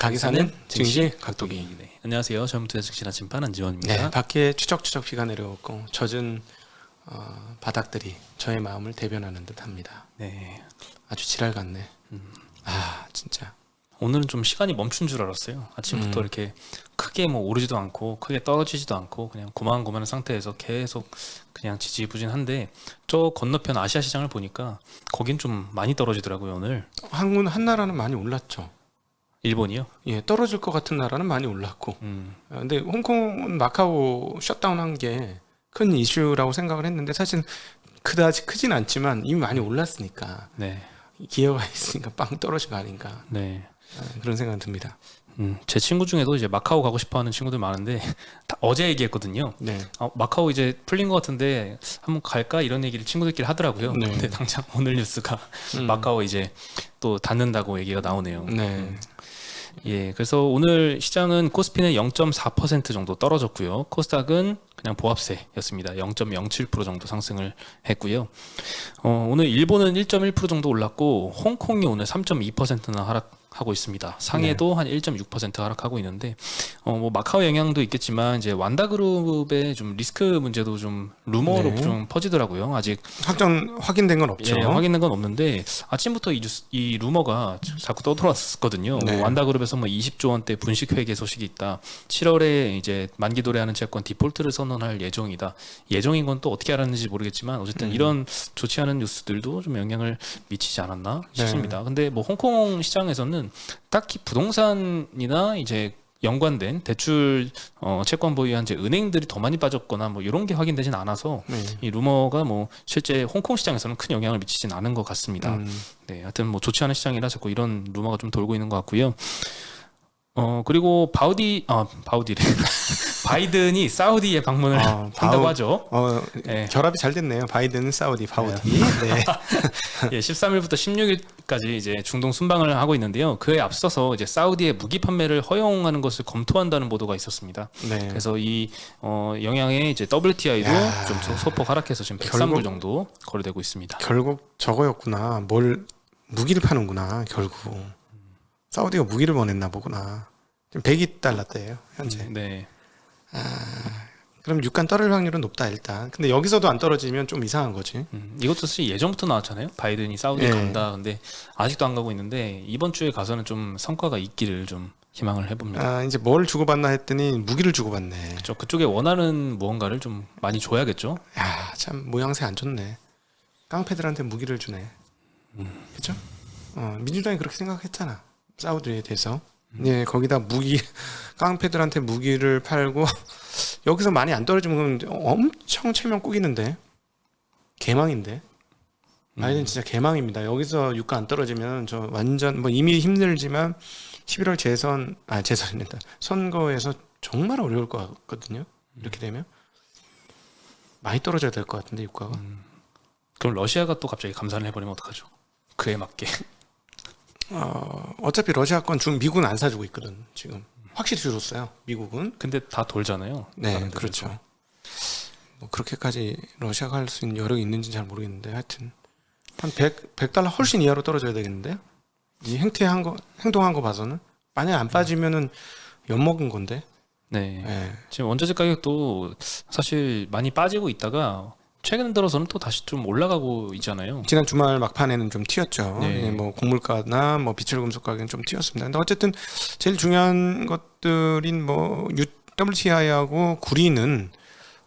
가기사는 증시 각도기. 네. 안녕하세요. 전투의 증시 나침반 안지원입니다. 네, 밖에 추적추적 비가 내려오고 젖은 바닥들이 저의 마음을 대변하는 듯합니다. 네. 아주 지랄 같네. 아 진짜. 오늘은 좀 시간이 멈춘 줄 알았어요. 아침부터 이렇게 크게 뭐 오르지도 않고 크게 떨어지지도 않고 그냥 고만고만한 상태에서 계속 그냥 지지부진한데 저 건너편 아시아 시장을 보니까 거긴 좀 많이 떨어지더라고요. 오늘. 한 나라는 많이 올랐죠. 일본이요? 예, 떨어질 것 같은 나라는 많이 올랐고. 근데 홍콩은 마카오 셧다운한 게 큰 이슈라고 생각을 했는데 사실 그다지 크진 않지만 이미 많이 올랐으니까 네. 기회가 있으니까 빵 떨어진 거 아닌가. 네. 그런 생각이 듭니다. 제 친구 중에도 이제 마카오 가고 싶어하는 친구들 많은데 다 어제 얘기했거든요. 네. 마카오 이제 풀린 것 같은데 한번 갈까 이런 얘기를 친구들끼리 하더라고요. 네. 근데 당장 오늘 뉴스가 마카오 이제 또 닫는다고 얘기가 나오네요. 네. 예, 그래서 오늘 시장은 코스피는 0.4% 정도 떨어졌고요. 코스닥은 그냥 보합세였습니다. 0.07% 정도 상승을 했고요. 오늘 일본은 1.1% 정도 올랐고 홍콩이 오늘 3.2%나 하락하고 있습니다. 상해도 한 1.6% 하락하고 있는데 뭐 마카오 영향도 있겠지만 이제 완다그룹의 좀 리스크 문제도 좀 루머로 네. 좀 퍼지더라고요. 아직 확인된 건 없죠. 예, 확인된 건 없는데 아침부터 이 루머가 자꾸 떠돌았거든요. 네. 뭐 완다그룹에서 뭐 20조 원대 분식 회계 소식이 있다. 7월에 이제 만기 도래하는 채권 디폴트를 선언할 예정이다. 예정인 건 또 어떻게 알았는지 모르겠지만 어쨌든 이런 좋지 않은 뉴스들도 좀 영향을 미치지 않았나 싶습니다. 근데 뭐 홍콩 시장에서는 딱히 부동산이나 이제 연관된 대출 채권 보유한 이제 은행들이 더 많이 빠졌거나 뭐 이런 게 확인되진 않아서 이 루머가 뭐 실제 홍콩 시장에서는 큰 영향을 미치진 않은 것 같습니다. 네, 하여튼 뭐 좋지 않은 시장이라 자꾸 이런 루머가 좀 돌고 있는 것 같고요. 그리고 바우디래. 바이든이 사우디에 방문을 한다고 하죠. 네. 결합이 잘 됐네요. 바이든, 사우디, 바우디. 네. 예, 13일부터 16일까지 이제 중동 순방을 하고 있는데요. 그에 앞서서 이제 사우디의 무기 판매를 허용하는 것을 검토한다는 보도가 있었습니다. 네. 그래서 이 영향에 이제 WTI도 좀 소폭 하락해서 지금 103불 정도 거래되고 있습니다. 결국 저거였구나. 무기를 파는구나. 결국 사우디가 무기를 보냈나 보구나. 지금 102달러대예요 현재. 네. 그럼 유가 떨어질 확률은 높다 일단. 근데 여기서도 안 떨어지면 좀 이상한 거지. 이것도 사실 예전부터 나왔잖아요. 바이든이 사우디 간다. 근데 아직도 안 가고 있는데 이번 주에 가서는 좀 성과가 있기를 좀 희망을 해봅니다. 이제 뭘 주고받나 했더니 무기를 주고받네. 그렇죠. 그쪽에 원하는 무언가를 좀 많이 줘야겠죠. 야, 참 모양새 안 좋네. 깡패들한테 무기를 주네. 그렇죠? 민주당이 그렇게 생각했잖아. 사우디에 대해서. 네, 거기다 깡패들한테 무기를 팔고 여기서 많이 안 떨어지면 엄청 체면 꾸기는데 개망인데. 바이든 진짜 개망입니다. 여기서 유가 안 떨어지면 저 완전 뭐 이미 힘들지만 11월 재선이다. 선거에서 정말 어려울 것 같거든요. 이렇게 되면 많이 떨어져야 될 것 같은데 유가가. 그럼 러시아가 또 갑자기 감산을 해버리면 어떡하죠? 그에 맞게. 어차피 러시아 건 미국은 안 사주고 있거든 지금. 확실히 줄었어요 미국은. 근데 다 돌잖아요. 네, 그렇죠. 뭐 그렇게까지 러시아가 할 수 있는 여력이 있는지 잘 모르겠는데 하여튼 한 100달러 훨씬 이하로 떨어져야 되겠는데요. 이 행동한 거 봐서는 만약 안 빠지면은 엿먹은 건데. 네. 네. 지금 원자재 가격도 사실 많이 빠지고 있다가 최근 들어서는 또 다시 좀 올라가고 있잖아요. 지난 주말 막판에는 좀 튀었죠. 네. 뭐 곡물가나 뭐 비철금속 가격은 좀 튀었습니다. 근데 어쨌든 제일 중요한 것들인 뭐 WTI하고 구리는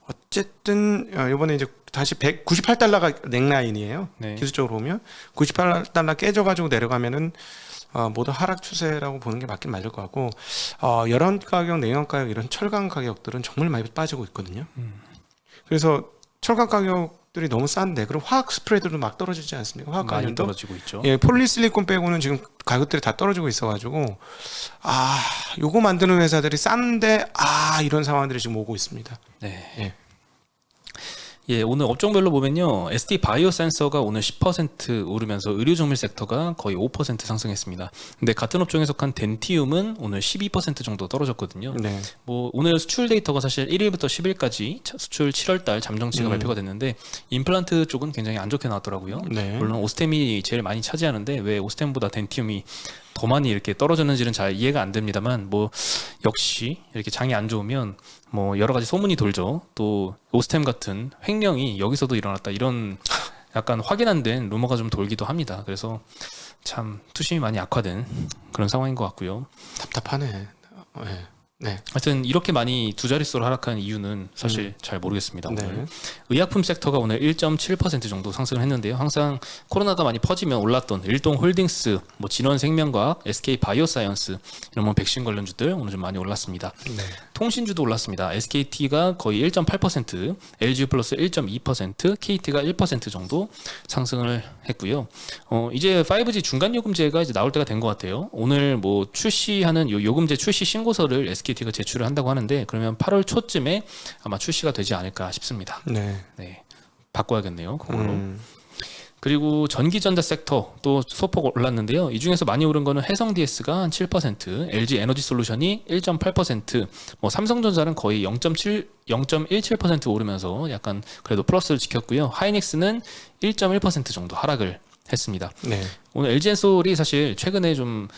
어쨌든 이번에 이제 다시 198달러가 넥라인이에요. 네. 기술적으로 보면 98달러 깨져가지고 내려가면은 모두 하락 추세라고 보는 게 맞긴 맞을 것 같고 열원 가격, 내연 가격 이런 철강 가격들은 정말 많이 빠지고 있거든요. 그래서 철강 가격들이 너무 싼데 그럼 화학 스프레드도 막 떨어지지 않습니까? 화학 많이 가격도 떨어지고 있죠. 예, 폴리실리콘 빼고는 지금 가격들이 다 떨어지고 있어가지고 요거 만드는 회사들이 싼데 이런 상황들이 지금 오고 있습니다. 네. 예. 예, 오늘 업종별로 보면요. SD 바이오 센서가 오늘 10% 오르면서 의료 정밀 섹터가 거의 5% 상승했습니다. 근데 같은 업종에 속한 덴티움은 오늘 12% 정도 떨어졌거든요. 네. 뭐 오늘 수출 데이터가 사실 1일부터 10일까지 수출 7월 달 잠정치가 발표가 됐는데 임플란트 쪽은 굉장히 안 좋게 나왔더라고요. 네. 물론 오스템이 제일 많이 차지하는데 왜 오스템보다 덴티움이 더 많이 이렇게 떨어졌는지는 잘 이해가 안 됩니다만 뭐 역시 이렇게 장이 안 좋으면 뭐 여러 가지 소문이 돌죠. 또 오스템 같은 횡령이 여기서도 일어났다 이런 약간 확인 안 된 루머가 좀 돌기도 합니다. 그래서 참 투심이 많이 악화된 그런 상황인 것 같고요. 답답하네. 네. 네. 하여튼 이렇게 많이 두 자릿수로 하락한 이유는 사실 잘 모르겠습니다. 오늘 네. 의약품 섹터가 오늘 1.7% 정도 상승을 했는데요. 항상 코로나가 많이 퍼지면 올랐던 일동홀딩스, 뭐 진원생명과학, SK바이오사이언스 이런 뭐 백신 관련주들 오늘 좀 많이 올랐습니다. 네. 통신주도 올랐습니다. SKT가 거의 1.8%, LG플러스 1.2%, KT가 1% 정도 상승을 했고요. 이제 5G 중간 요금제가 이제 나올 때가 된 것 같아요. 오늘 뭐 출시하는 요금제 출시 신고서를 SKT가 제출을 한다고 하는데 그러면 8월 초쯤에 아마 출시가 되지 않을까 싶습니다. 네. 네, 바꿔야겠네요. 그걸로. 그리고 전기전자 섹터 또 소폭 올랐는데요. 이 중에서 많이 오른 거는 해성 DS가 한 7%, LG 에너지 솔루션이 1.8%, 뭐 삼성전자는 거의 0.17% 오르면서 약간 그래도 플러스를 지켰고요. 하이닉스는 1.1% 정도 하락을 했습니다. 네. 오늘 LG엔솔이 사실 최근에 좀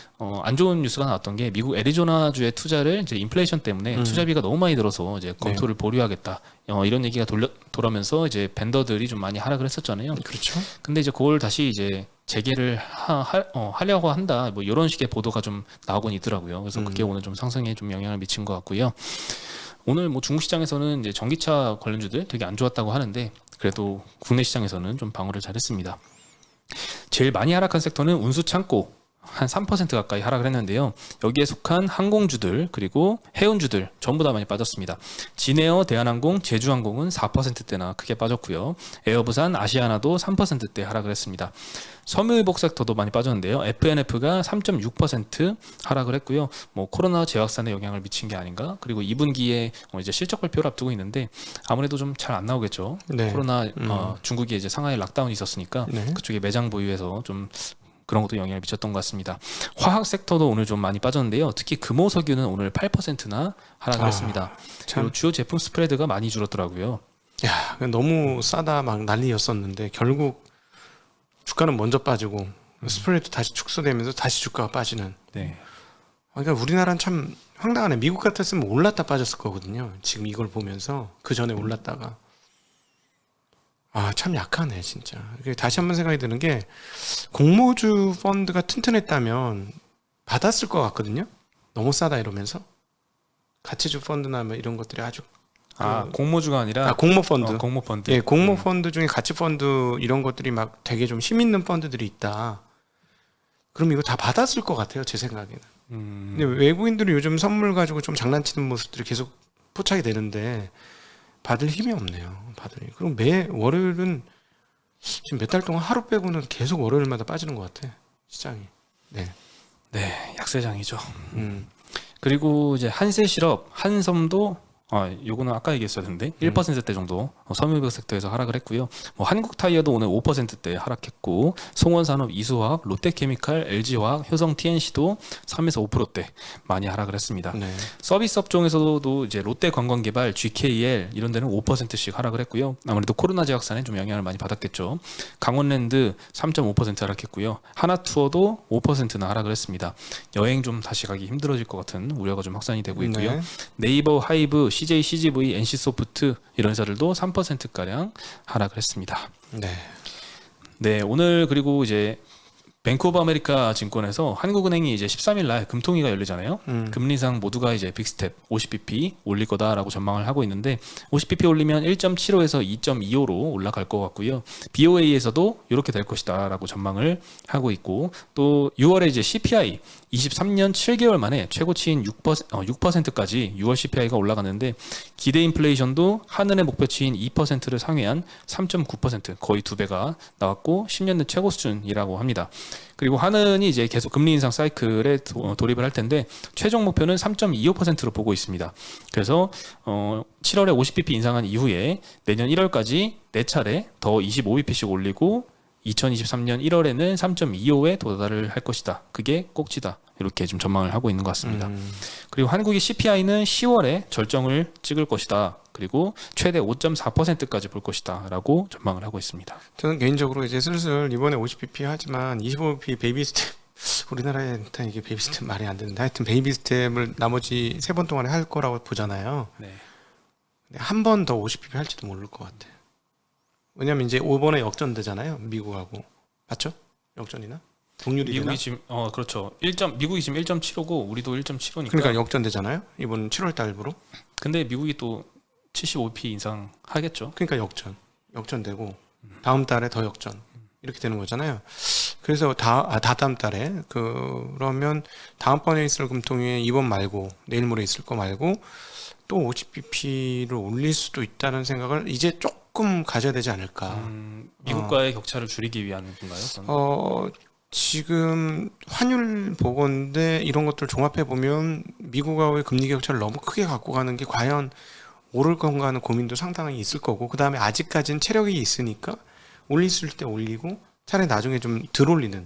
안 좋은 뉴스가 나왔던 게 미국 애리조나주의 투자를 이제 인플레이션 때문에 투자비가 너무 많이 들어서 이제 검토를 보류하겠다 이런 얘기가 돌아면서 이제 벤더들이 좀 많이 하락을 했었잖아요. 그렇죠. 근데 이제 그걸 다시 이제 재개를 하려고 한다 뭐 이런 식의 보도가 좀 나오곤 있더라고요. 그래서 그게 오늘 좀 상승에 좀 영향을 미친 것 같고요. 오늘 뭐 중국 시장에서는 이제 전기차 관련주들 되게 안 좋았다고 하는데 그래도 국내 시장에서는 좀 방어를 잘했습니다. 제일 많이 하락한 섹터는 운수창고 한 3% 가까이 하락을 했는데요. 여기에 속한 항공주들 그리고 해운주들 전부 다 많이 빠졌습니다. 진에어, 대한항공, 제주항공은 4%대나 크게 빠졌고요. 에어부산, 아시아나도 3%대 하락을 했습니다. 섬유유복 섹터도 많이 빠졌는데요. FNF가 3.6% 하락을 했고요. 뭐 코로나 재확산에 영향을 미친 게 아닌가? 그리고 2분기에 이제 실적 발표를 앞두고 있는데 아무래도 좀 잘 안 나오겠죠. 네. 코로나 중국이 이제 상하이 락다운이 있었으니까 네. 그쪽에 매장 보유해서 좀 그런 것도 영향을 미쳤던 것 같습니다. 화학 섹터도 오늘 좀 많이 빠졌는데요. 특히 금호석유는 오늘 8%나 하락을 했습니다. 참. 그리고 주요 제품 스프레드가 많이 줄었더라고요. 야, 너무 싸다 막 난리였었는데 결국 주가는 먼저 빠지고 스프레드 다시 축소되면서 다시 주가가 빠지는. 네. 그러니까 우리나라는 참 황당하네. 미국 같았으면 올랐다 빠졌을 거거든요. 지금 이걸 보면서 그 전에 올랐다가 참 약하네 진짜. 다시 한번 생각이 드는 게 공모주 펀드가 튼튼했다면 받았을 것 같거든요. 너무 싸다 이러면서 가치주 펀드나 뭐 이런 것들이 아주 공모주가 아니라 공모 펀드. 공모 펀드. 예, 공모 펀드 중에 가치 펀드 이런 것들이 막 되게 좀 힘 있는 펀드들이 있다. 그럼 이거 다 받았을 것 같아요, 제 생각에는. 근데 외국인들이 요즘 선물 가지고 좀 장난치는 모습들이 계속 포착이 되는데 받을 힘이 없네요. 그럼 매 월요일은 지금 몇 달 동안 하루 빼고는 계속 월요일마다 빠지는 것 같아, 시장이. 네. 네, 약세장이죠. 그리고 이제 한세실업, 한섬도 요거는 아까 얘기했어야 되는데 1%대 정도 섬유유복 섹터에서 하락을 했고요. 뭐 한국타이어도 오늘 5%대 하락했고 송원산업, 이수화학, 롯데케미칼, LG화학, 효성 TNC도 3에서 5%대 많이 하락을 했습니다. 네. 서비스 업종에서도 이제 롯데관광개발, GKL 이런 데는 5%씩 하락을 했고요. 아무래도 코로나 재확산에 좀 영향을 많이 받았겠죠. 강원랜드 3.5% 하락했고요. 하나투어도 5%나 하락을 했습니다. 여행 좀 다시 가기 힘들어질 것 같은 우려가 좀 확산이 되고 있고요. 네. 네이버, 하이브, CJ, CGV, NC소프트 이런 회사들도 3%가량 하락을 했습니다. 네. 네, 오늘 그리고 이제 뱅크 오브 아메리카 증권에서 한국은행이 이제 13일 날 금통위가 열리잖아요. 금리 인상 모두가 이제 빅스텝 50bp 올릴 거다라고 전망을 하고 있는데 50bp 올리면 1.75에서 2.25로 올라갈 것 같고요. BOA에서도 이렇게 될 것이다라고 전망을 하고 있고 또 6월에 이제 CPI 23년 7개월 만에 최고치인 6%까지 6월 CPI가 올라갔는데 기대 인플레이션도 한은의 목표치인 2%를 상회한 3.9% 거의 2배가 나왔고 10년 내 최고 수준이라고 합니다. 그리고 한은이 이제 계속 금리 인상 사이클에 돌입을 할 텐데 최종 목표는 3.25%로 보고 있습니다. 그래서 7월에 50bp 인상한 이후에 내년 1월까지 4차례 더 25bp씩 올리고 2023년 1월에는 3.25에 도달을 할 것이다. 그게 꼭지다. 이렇게 좀 전망을 하고 있는 것 같습니다. 그리고 한국의 CPI는 10월에 절정을 찍을 것이다. 그리고 최대 5.4%까지 볼 것이다. 라고 전망을 하고 있습니다. 저는 개인적으로 이제 슬슬 이번에 50bp 하지만 25bp 베이비 스텝 우리나라에 일단 이게 베이비 스텝 말이 안 되는데 하여튼 베이비 스텝을 나머지 3번 동안에 할 거라고 보잖아요. 네. 한 번 더 50pp 할지도 모를 것 같아요. 왜냐면 이제 5번에 역전되잖아요. 미국하고. 맞죠? 역전이나? 동률이 되나? 미국이 지금 그렇죠. 미국이 지금 1.75고 우리도 1.75니까. 그러니까 역전되잖아요. 이번 7월 달부로. 근데 미국이 또 75p 인상 하겠죠. 그러니까 역전되고 다음 달에 더 역전 이렇게 되는 거잖아요. 그래서 다다음 달에 그러면 다음번에 있을 금통위에 이번 말고 내일 모레 있을 거 말고 또 50bp를 올릴 수도 있다는 생각을 이제 조금 가져야 되지 않을까. 미국과의 격차를 줄이기 위한 건가요? 지금 환율 보건데 이런 것들 종합해 보면 미국하고의 금리 격차를 너무 크게 갖고 가는 게 과연 오를 건가 하는 고민도 상당히 있을 거고, 그 다음에 아직까지는 체력이 있으니까 올렸을 때 올리고 차라리 나중에 좀 덜 올리는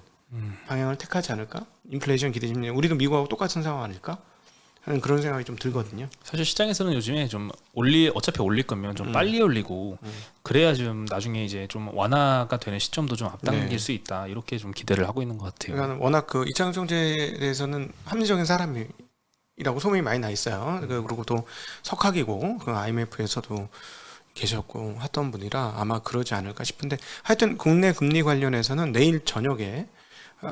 방향을 택하지 않을까? 인플레이션 기대 심리, 우리도 미국하고 똑같은 상황 아닐까? 하는 그런 생각이 좀 들거든요. 사실 시장에서는 요즘에 좀 어차피 올릴 거면 좀 빨리 올리고 그래야 좀 나중에 이제 좀 완화가 되는 시점도 좀 앞당길 네. 수 있다, 이렇게 좀 기대를 하고 있는 것 같아요. 그러니까 워낙 그 이창용 총재에 대해서는 합리적인 사람이라고 소문이 많이 나 있어요. 그리고 또 석학이고 그 IMF에서도 계셨고 했던 분이라 아마 그러지 않을까 싶은데, 하여튼 국내 금리 관련해서는 내일 저녁에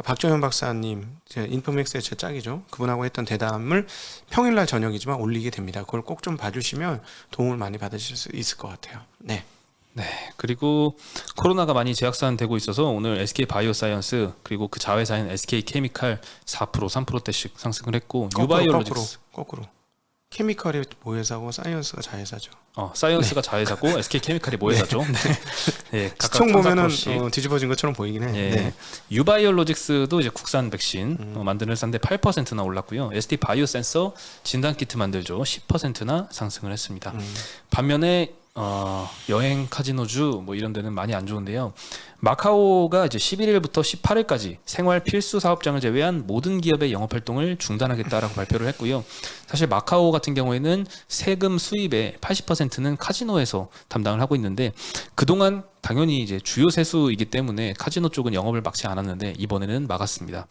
박정현 박사님, 인포맥스의 제 짝이죠, 그분하고 했던 대담을 평일날 저녁이지만 올리게 됩니다. 그걸 꼭 좀 봐주시면 도움을 많이 받으실 수 있을 것 같아요. 네. 네. 그리고 코로나가 많이 재확산되고 있어서 오늘 SK 바이오사이언스 그리고 그 자회사인 SK 케미칼 4% 3%대씩 상승을 했고, 유바이올로직스 거꾸로 케미컬이 모회사고 사이언스가 자회사죠. 사이언스가 자회사고 SK 케미칼이 모회사죠. 네. 네. 각각 시총 보면은 3-4%씩. 뒤집어진 것처럼 보이긴 해. 예. 네. 유바이올로직스도 이제 국산 백신 만드는 회사인데 8%나 올랐고요. ST 바이오센서 진단키트 만들죠. 10%나 상승을 했습니다. 반면에 여행 카지노주 뭐 이런 데는 많이 안 좋은데요. 마카오가 이제 11일부터 18일까지 생활 필수 사업장을 제외한 모든 기업의 영업 활동을 중단하겠다라고 발표를 했고요. 사실 마카오 같은 경우에는 세금 수입의 80%는 카지노에서 담당을 하고 있는데, 그동안 당연히 이제 주요 세수이기 때문에 카지노 쪽은 영업을 막지 않았는데 이번에는 막았습니다.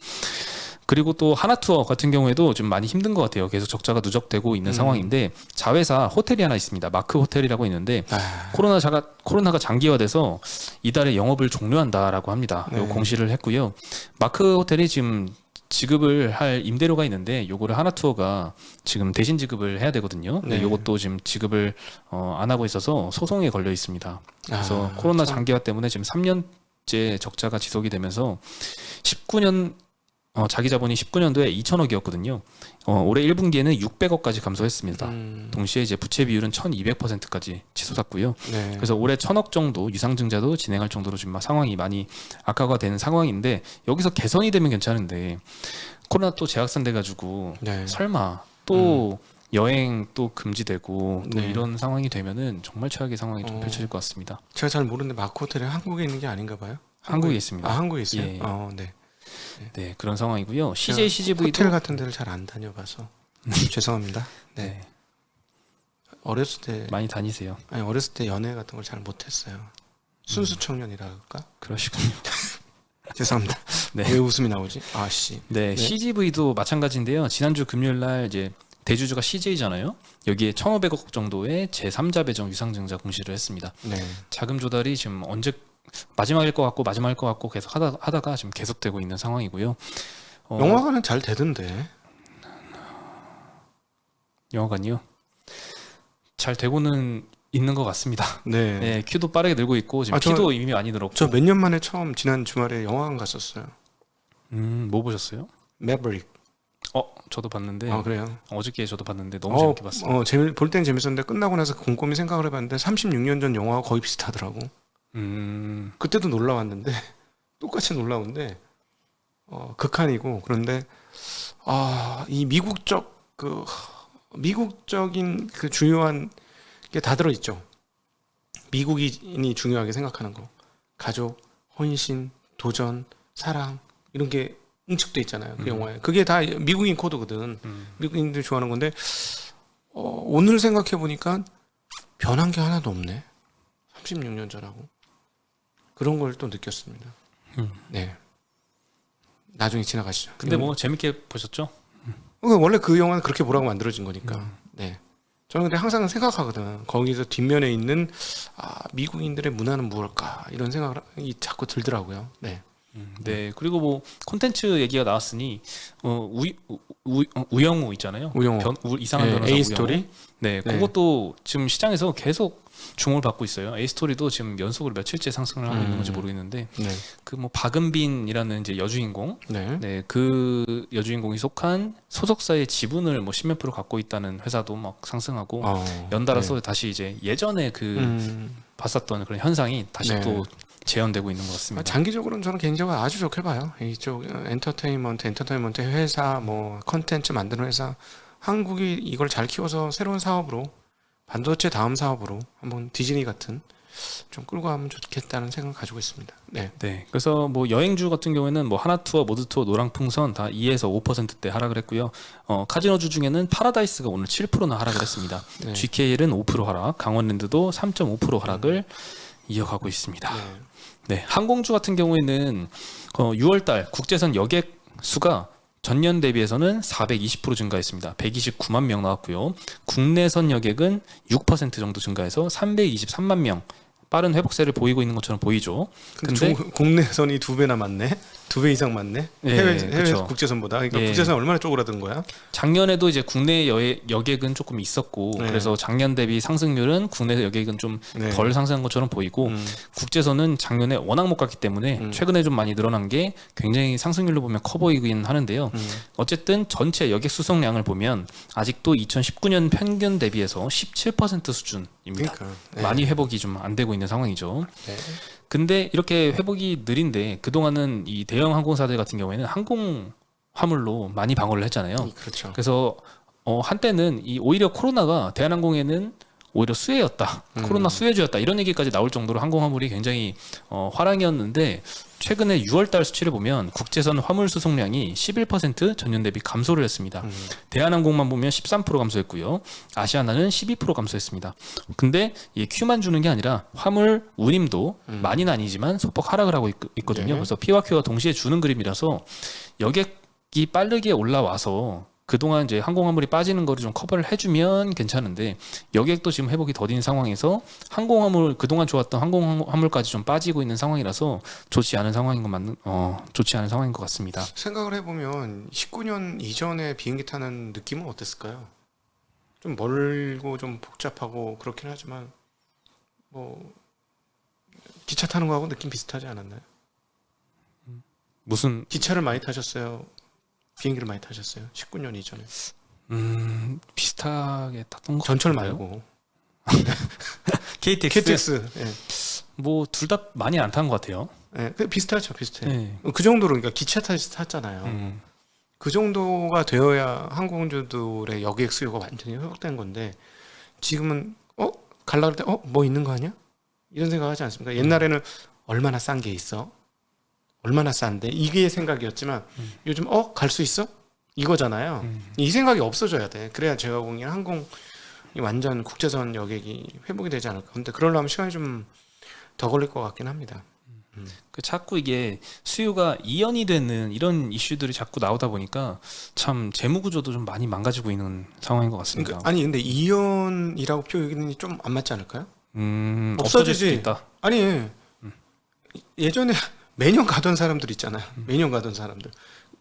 그리고 또 하나투어 같은 경우에도 좀 많이 힘든 것 같아요. 계속 적자가 누적되고 있는 상황인데, 자회사 호텔이 하나 있습니다. 마크 호텔이라고 있는데 코로나가 장기화돼서 이달에 영업을 종료한다라고 합니다. 요 공시를 했고요. 마크 호텔이 지금 지급을 할 임대료가 있는데 요거를 하나투어가 지금 대신 지급을 해야 되거든요. 근데 요것도 지금 지급을 안 하고 있어서 소송에 걸려 있습니다. 그래서 코로나 장기화 때문에 지금 3년째 적자가 지속이 되면서 19년 자기 자본이 19년도에 2천억이었거든요. 올해 1분기에는 600억까지 감소했습니다. 동시에 이제 부채 비율은 1200%까지 치솟았고요. 네. 그래서 올해 1000억 정도 유상증자도 진행할 정도로 지금 상황이 많이 악화가 되는 상황인데, 여기서 개선이 되면 괜찮은데 코로나 또 재확산돼 가지고 설마 또 여행 또 금지되고 또 이런 상황이 되면은 정말 최악의 상황이 좀 펼쳐질 것 같습니다. 제가 잘 모르는데 마크 호텔이 한국에 있는 게 아닌가 봐요? 한국에 있습니다. 한국에 있어요? 예. 네. 네, 그런 상황이고요. CJ CGV도 호텔 같은 데를 잘 안 다녀봐서 죄송합니다. 네. 어렸을 때 많이 다니세요. 어렸을 때 연애 같은 걸 잘 못했어요. 순수 청년이라 할까? 그러시군요. 죄송합니다. 네. 왜 웃음이 나오지? 아씨. 네, CGV도 마찬가지인데요. 지난주 금요일 날 이제 대주주가 CJ잖아요. 여기에 1,500억 정도의 제3자 배정 유상증자 공시를 했습니다. 네. 자금 조달이 지금 언제 마지막일 것 같고 계속 하다가 지금 계속되고 있는 상황이고요. 영화관은 잘 되던데. 영화관이요? 잘 되고는 있는 것 같습니다. 네. 네, 큐도 빠르게 늘고 있고 지금 키도 이미 많이 늘었고. 저 몇 년 만에 처음 지난 주말에 영화관 갔었어요. 뭐 보셨어요? 매버릭. 저도 봤는데. 그래요? 어저께 저도 봤는데 너무 재밌게 봤어요. 볼 땐 재밌었는데 끝나고 나서 곰곰이 생각을 해봤는데 36년 전 영화와 거의 비슷하더라고. 그때도 놀라웠는데 똑같이 놀라운데 극한이고, 그런데 이 미국적인 그 중요한 게 다 들어있죠. 미국인이 중요하게 생각하는 거, 가족, 헌신, 도전, 사랑, 이런 게 응축돼 있잖아요. 그 영화에. 그게 다 미국인 코드거든. 미국인들이 좋아하는 건데 오늘 생각해 보니까 변한 게 하나도 없네. 36년 전하고. 그런 걸 또 느꼈습니다. 네. 나중에 지나가시죠. 근데 뭐 재밌게 보셨죠? 원래 그 영화는 그렇게 보라고 만들어진 거니까. 네. 저는 근데 항상 생각하거든. 거기서 뒷면에 있는 미국인들의 문화는 무엇일까 이런 생각이 자꾸 들더라고요. 네. 네. 그리고 뭐 콘텐츠 얘기가 나왔으니 우영우 있잖아요. 우영우. 이상한 네, 변호사 A 우영우. 스토리. 네, 네. 그것도 지금 시장에서 계속 주목을 받고 있어요. A 스토리도 지금 연속으로 며칠째 상승을 하고 있는 건지 모르겠는데 네. 그 뭐 박은빈이라는 이제 여주인공, 네. 네, 그 여주인공이 속한 소속사의 지분을 뭐 10몇% 갖고 있다는 회사도 막 상승하고 연달아서 다시 이제 예전에 그 봤었던 그런 현상이 다시 네. 또 재현되고 있는 것 같습니다. 장기적으로는 저는 개인적으로 아주 좋게 봐요. 이쪽 엔터테인먼트 회사, 뭐 컨텐츠 만드는 회사, 한국이 이걸 잘 키워서 새로운 사업으로 반도체 다음 사업으로 한번 디즈니 같은 좀 끌고 가면 좋겠다는 생각을 가지고 있습니다. 네. 네. 그래서 뭐 여행주 같은 경우에는 뭐 하나투어, 모드투어, 노랑풍선 다 2에서 5%대 하락을 했고요. 카지노주 중에는 파라다이스가 오늘 7%나 하락을 했습니다. 네. GKL은 5% 하락, 강원랜드도 3.5% 하락을 이어가고 있습니다. 네. 네. 항공주 같은 경우에는 6월달 국제선 여객 수가 전년 대비해서는 420% 증가했습니다. 129만 명 나왔고요. 국내선 여객은 6% 정도 증가해서 323만 명. 빠른 회복세를 보이고 있는 것처럼 보이죠. 근데 국내선이 2배나 많네? 2배 이상 많네? 네, 해외 그쵸. 국제선보다. 그러니까 예. 국제선 얼마나 쪼그라든 거야? 작년에도 이제 국내 여객은 조금 있었고 네. 그래서 작년 대비 상승률은 국내 여객은 좀 덜 네. 상승한 것처럼 보이고 국제선은 작년에 워낙 못 갔기 때문에 최근에 좀 많이 늘어난 게 굉장히 상승률로 보면 커 보이긴 하는데요. 어쨌든 전체 여객 수송량을 보면 아직도 2019년 평균 대비해서 17% 수준입니다. 그러니까. 네. 많이 회복이 좀 안 되고 있는 상황이죠. 네. 근데 이렇게 회복이 느린데 그동안은 이 대형 항공사들 같은 경우에는 항공 화물로 많이 방어를 했잖아요. 그렇죠. 그래서 한때는 이 오히려 코로나가 대한항공에는 오히려 수혜였다. 코로나 수혜주였다. 이런 얘기까지 나올 정도로 항공화물이 굉장히 화랑이었는데 최근에 6월달 수치를 보면 국제선 화물 수송량이 11% 전년 대비 감소를 했습니다. 대한항공만 보면 13% 감소했고요. 아시아나는 12% 감소했습니다. 근데 이 Q만 주는 게 아니라 화물 운임도 많이는 아니지만 소폭 하락을 하고 있거든요. 네. 그래서 P와 Q가 동시에 주는 그림이라서 여객이 빠르게 올라와서 그동안 이제 항공화물이 빠지는 거를 좀 커버를 해주면 괜찮은데 여객도 지금 회복이 더딘 상황에서 항공화물 그동안 좋았던 항공화물까지 좀 빠지고 있는 상황이라서 좋지 않은 상황인 것 같습니다. 생각을 해보면 19년 이전에 비행기 타는 느낌은 어땠을까요? 좀 멀고 좀 복잡하고 그렇긴 하지만 뭐 기차 타는 거하고 느낌 비슷하지 않았나요? 무슨 기차를 많이 타셨어요? 비행기를 많이 타셨어요? 19년 이전에 비슷하게 탔던 것 전철 같은데요? 말고 KTX 예. 뭐 둘 다 많이 안 탄 것 같아요. 예, 비슷하죠, 비슷해. 네. 그 정도로 그러니까 기차 탔잖아요. 그 정도가 되어야 항공주들의 여객 수요가 완전히 회복된 건데 지금은 갈라 그럴 때 뭐 있는 거 아니야? 이런 생각하지 않습니까? 옛날에는 얼마나 싼 게 있어? 얼마나 싼데? 이게 생각이었지만 요즘 갈 수 있어? 이거잖아요. 이 생각이 없어져야 돼. 그래야 제가 보기엔 항공이 완전 국제선 여객이 회복이 되지 않을까. 근데 그러려면 시간이 좀 더 걸릴 것 같긴 합니다. 자꾸 이게 수요가 이연이 되는 이런 이슈들이 자꾸 나오다 보니까 참 재무 구조도 좀 많이 망가지고 있는 상황인 것 같습니다. 그러니까, 아니 근데 이연이라고 표현이 좀 안 맞지 않을까요? 없어질 수도 있다. 아니 예전에 매년 가던 사람들 있잖아요. 매년 가던 사람들.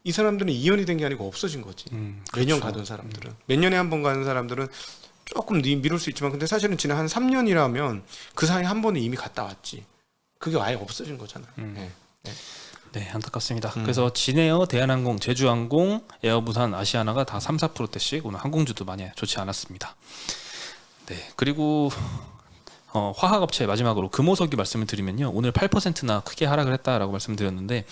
이 사람들은 이연이 된 게 아니고 없어진 거지. 매년 그렇죠. 가던 사람들은. 몇 년에 한 번 가는 사람들은 조금 미룰 수 있지만 근데 사실은 지난 한 3년이라면 그 사이에 한 번은 이미 갔다 왔지. 그게 아예 없어진 거잖아요. 네. 네, 안타깝습니다. 그래서 진에어, 대한항공, 제주항공, 에어부산, 아시아나가 다 3, 4%대씩 오늘 항공주도 많이 좋지 않았습니다. 네, 그리고 화학업체 마지막으로 금호석유 말씀을 드리면요, 오늘 8%나 크게 하락을 했다라고 말씀드렸는데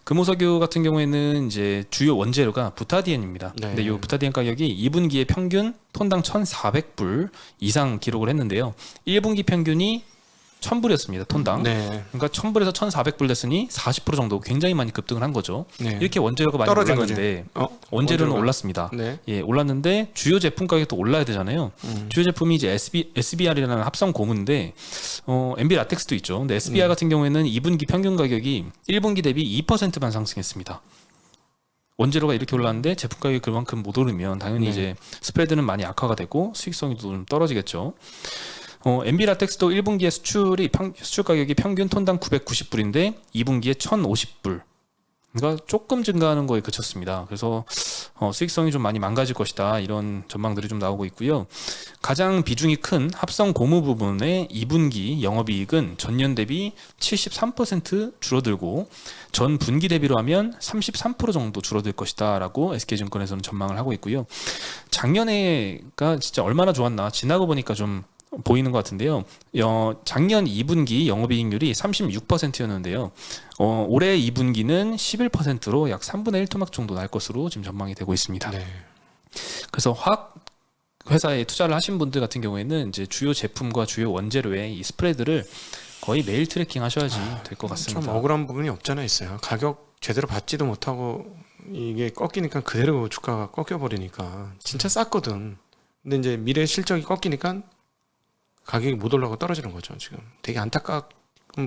금호석유 같은 경우에는 이제 주요 원재료가 부타디엔입니다. 네. 근데 이 부타디엔 가격이 2분기에 평균 톤당 1,400불 이상 기록을 했는데요, 1분기 평균이 1,000불이었습니다. 톤당. 네. 그러니까 1,000불에서 1,400불 됐으니 40% 정도 굉장히 많이 급등을 한 거죠. 네. 이렇게 원재료가 많이 떨어진 올랐는데 거지. 원재료는 원재료가- 올랐습니다. 네. 예, 올랐는데 주요 제품 가격도 올라야 되잖아요. 주요 제품이 이제 SBR이라는 합성 고무인데 MB 라텍스도 있죠. 근데 SBR 같은 경우에는 2분기 평균 가격이 1분기 대비 2%만 상승했습니다. 원재료가 이렇게 올랐는데 제품 가격이 그만큼 못 오르면 당연히 네. 이제 스프레드는 많이 악화가 되고 수익성이 좀 떨어지겠죠. MB 라텍스도 1분기에 수출 가격이 평균 톤당 990불인데 2분기에 1,050불. 그러니까 조금 증가하는 거에 그쳤습니다. 그래서 수익성이 좀 많이 망가질 것이다 이런 전망들이 좀 나오고 있고요. 가장 비중이 큰 합성 고무 부분의 2분기 영업이익은 전년 대비 73% 줄어들고 전 분기 대비로 하면 33% 정도 줄어들 것이다라고 SK증권에서는 전망을 하고 있고요. 작년에가 진짜 얼마나 좋았나 지나고 보니까 좀 보이는 것 같은데요. 작년 2분기 영업이익률이 36%였는데요. 올해 2분기는 11%로 약 3분의 1 토막 정도 날 것으로 지금 전망이 되고 있습니다. 네. 그래서 화학 회사에 투자를 하신 분들 같은 경우에는 이제 주요 제품과 주요 원재료의 이 스프레드를 거의 매일 트래킹 하셔야지 될 것 같습니다. 좀 억울한 부분이 없잖아 있어요. 가격 제대로 받지도 못하고 이게 꺾이니까 그대로 주가가 꺾여버리니까 진짜 쌌거든. 근데 이제 미래 실적이 꺾이니까 가격이 못 올라가고 떨어지는 거죠. 지금 되게 안타까운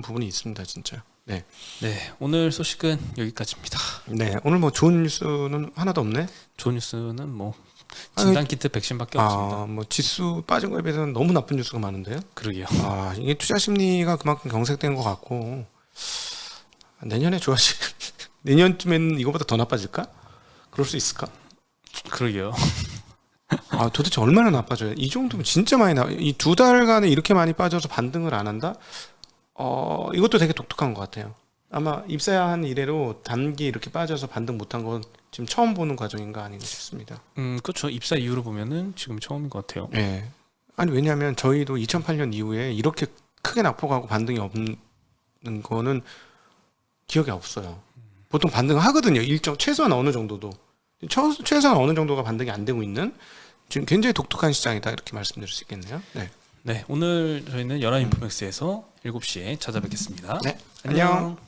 부분이 있습니다, 진짜. 네, 네, 오늘 소식은 여기까지입니다. 네. 오늘 뭐 좋은 뉴스는 하나도 없네. 좋은 뉴스는 뭐 진단 키트 백신밖에 없습니다. 뭐 지수 빠진 거에 비해서는 너무 나쁜 뉴스가 많은데요. 그러게요. 이게 투자 심리가 그만큼 경색된 것 같고 내년에 내년쯤에는 이거보다 더 나빠질까? 그럴 수 있을까? 그러게요. 도대체 얼마나 나빠져요? 이 정도면 진짜 많이 이 2달간에 이렇게 많이 빠져서 반등을 안 한다? 이것도 되게 독특한 것 같아요. 아마 입사한 이래로 단기 이렇게 빠져서 반등 못한 건 지금 처음 보는 과정인가 아닌가 싶습니다. 그렇죠. 입사 이후로 보면은 지금 처음인 것 같아요. 네. 아니 왜냐하면 저희도 2008년 이후에 이렇게 크게 낙폭하고 반등이 없는 거는 기억이 없어요. 보통 반등을 하거든요. 최소한 어느 정도도. 최소한 어느 정도가 반등이 안 되고 있는 지금 굉장히 독특한 시장이다 이렇게 말씀드릴 수 있겠네요. 네. 네, 오늘 저희는 연합인포맥스에서 7시에 찾아뵙겠습니다. 네. 안녕. 안녕.